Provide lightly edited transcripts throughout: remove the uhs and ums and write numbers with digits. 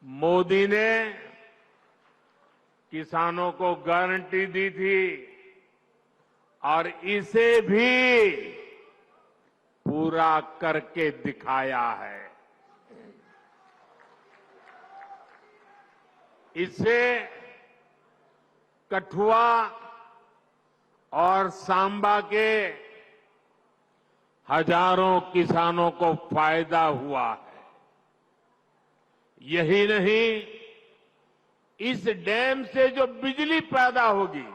मोदी ने किसानों को गारंटी दी थी और इसे भी पूरा करके दिखाया है। इससे कठुआ और सांबा के हजारों किसानों को फायदा हुआ है। यही नहीं, इस डैम से जो बिजली पैदा होगी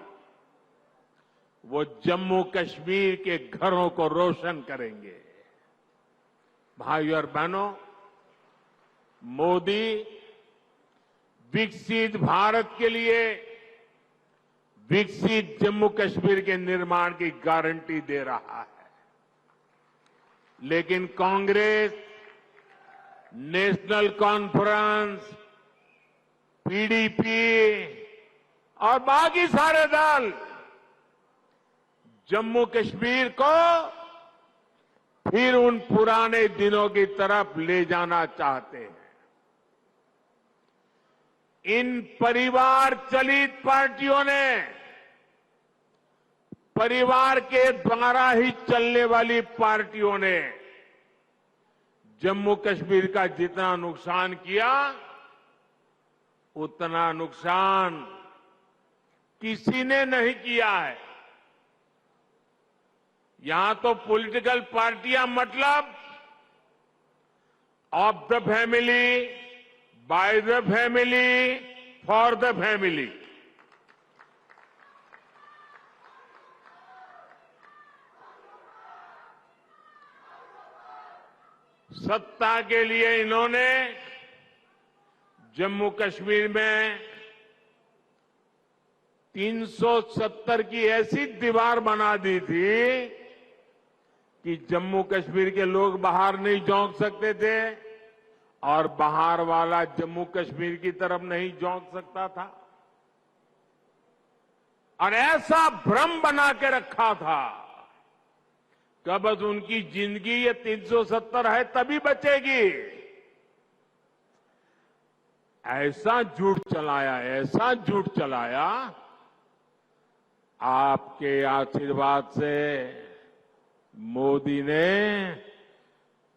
वो जम्मू कश्मीर के घरों को रोशन करेंगे। भाइयों और बहनों, मोदी विकसित भारत के लिए विकसित जम्मू कश्मीर के निर्माण की गारंटी दे रहा है, लेकिन कांग्रेस, नेशनल कॉन्फ्रेंस, पीडीपी और बाकी सारे दल जम्मू कश्मीर को फिर उन पुराने दिनों की तरफ ले जाना चाहते हैं। इन परिवार चलित पार्टियों ने परिवार के द्वारा ही चलने वाली पार्टियों ने जम्मू कश्मीर का जितना नुकसान किया उतना नुकसान किसी ने नहीं किया है। यहां तो पॉलिटिकल पार्टियां मतलब of the family, by the family, for the family. सत्ता के लिए इन्होंने जम्मू कश्मीर में 370 की ऐसी दीवार बना दी थी कि जम्मू कश्मीर के लोग बाहर नहीं झोंक सकते थे और बाहर वाला जम्मू कश्मीर की तरफ नहीं झोंक सकता था। और ऐसा भ्रम बना के रखा था कि बस उनकी जिंदगी ये 370 है तभी बचेगी। ऐसा झूठ चलाया, ऐसा झूठ चलाया। आपके आशीर्वाद से मोदी ने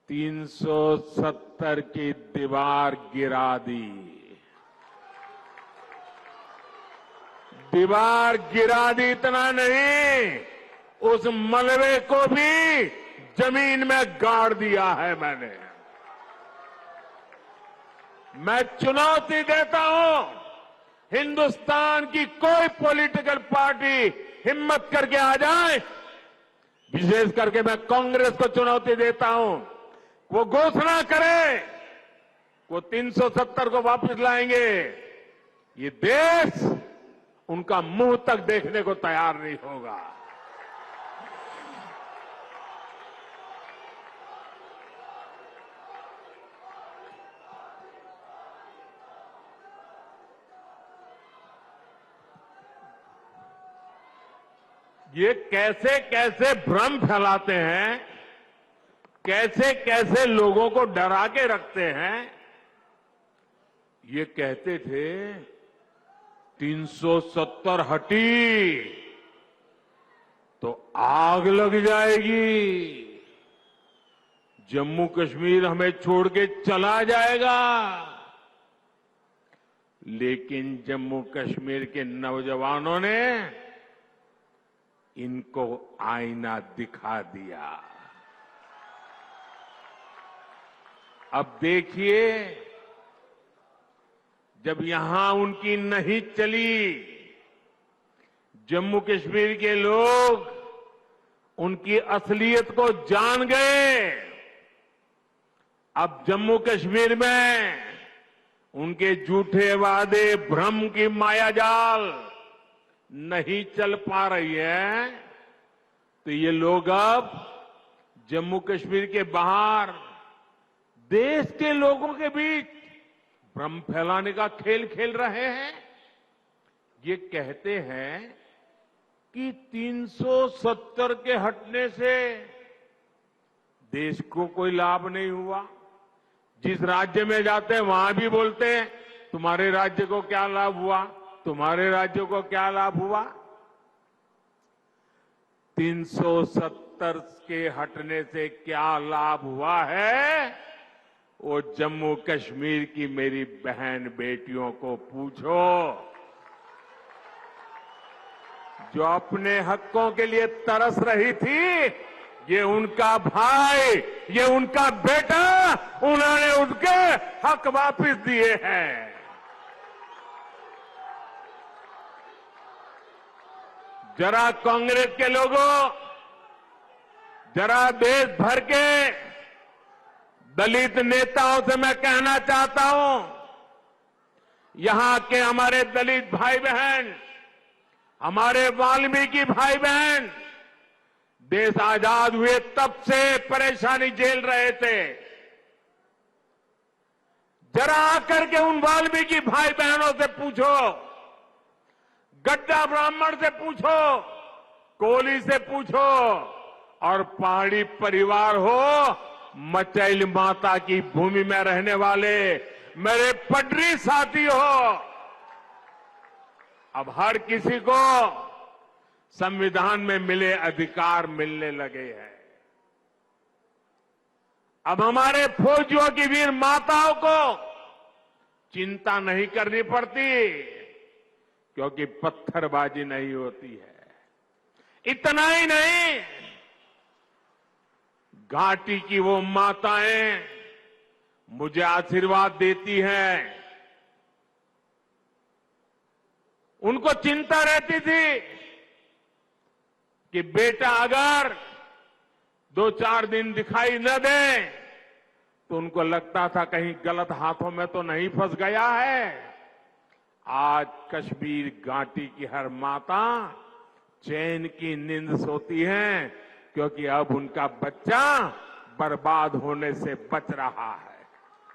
370 की दीवार गिरा दी। दीवार गिरा दी, इतना नहीं, उस मलबे को भी जमीन में गाड़ दिया है मैंने। मैं चुनौती देता हूं, हिंदुस्तान की कोई पॉलिटिकल पार्टी हिम्मत करके आ जाए, विशेष करके मैं कांग्रेस को चुनौती देता हूं, वो घोषणा करे वो 370 को वापस लाएंगे, ये देश उनका मुंह तक देखने को तैयार नहीं होगा। ये कैसे कैसे भ्रम फैलाते हैं, कैसे कैसे लोगों को डरा के रखते हैं। ये कहते थे 370 हटी तो आग लग जाएगी, जम्मू कश्मीर हमें छोड़ के चला जाएगा। लेकिन जम्मू कश्मीर के नौजवानों ने इनको आईना दिखा दिया। अब देखिए, जब यहां उनकी नहीं चली, जम्मू कश्मीर के लोग उनकी असलियत को जान गए। अब जम्मू कश्मीर में उनके झूठे वादे, भ्रम की मायाजाल नहीं चल पा रही है, तो ये लोग अब जम्मू कश्मीर के बाहर देश के लोगों के बीच भ्रम फैलाने का खेल खेल रहे हैं। ये कहते हैं कि 370 के हटने से देश को कोई लाभ नहीं हुआ, जिस राज्य में जाते हैं वहां भी बोलते हैं तुम्हारे राज्य को क्या लाभ हुआ, तुम्हारे राज्य को क्या लाभ हुआ। 370 के हटने से क्या लाभ हुआ है वो जम्मू कश्मीर की मेरी बहन बेटियों को पूछो, जो अपने हकों के लिए तरस रही थी। ये उनका भाई, ये उनका बेटा, उन्होंने उनके हक वापस दिए हैं। जरा कांग्रेस के लोगों, जरा देश भर के दलित नेताओं से मैं कहना चाहता हूं, यहां के हमारे दलित भाई बहन, हमारे वाल्मीकि भाई बहन देश आजाद हुए तब से परेशानी झेल रहे थे। जरा आकर के उन वाल्मीकि भाई बहनों से पूछो, गड्ढा ब्राह्मण से पूछो, कोली से पूछो और पहाड़ी परिवार हो, मचैल माता की भूमि में रहने वाले मेरे पटरी साथी हो, अब हर किसी को संविधान में मिले अधिकार मिलने लगे हैं। अब हमारे फौजियों की वीर माताओं को चिंता नहीं करनी पड़ती, क्योंकि पत्थरबाजी नहीं होती है। इतना ही नहीं, घाटी की वो माताएं मुझे आशीर्वाद देती हैं। उनको चिंता रहती थी कि बेटा अगर 2-4 दिन दिखाई न दे तो उनको लगता था कहीं गलत हाथों में तो नहीं फंस गया है। आज कश्मीर घाटी की हर माता चैन की नींद सोती है, क्योंकि अब उनका बच्चा बर्बाद होने से बच रहा है।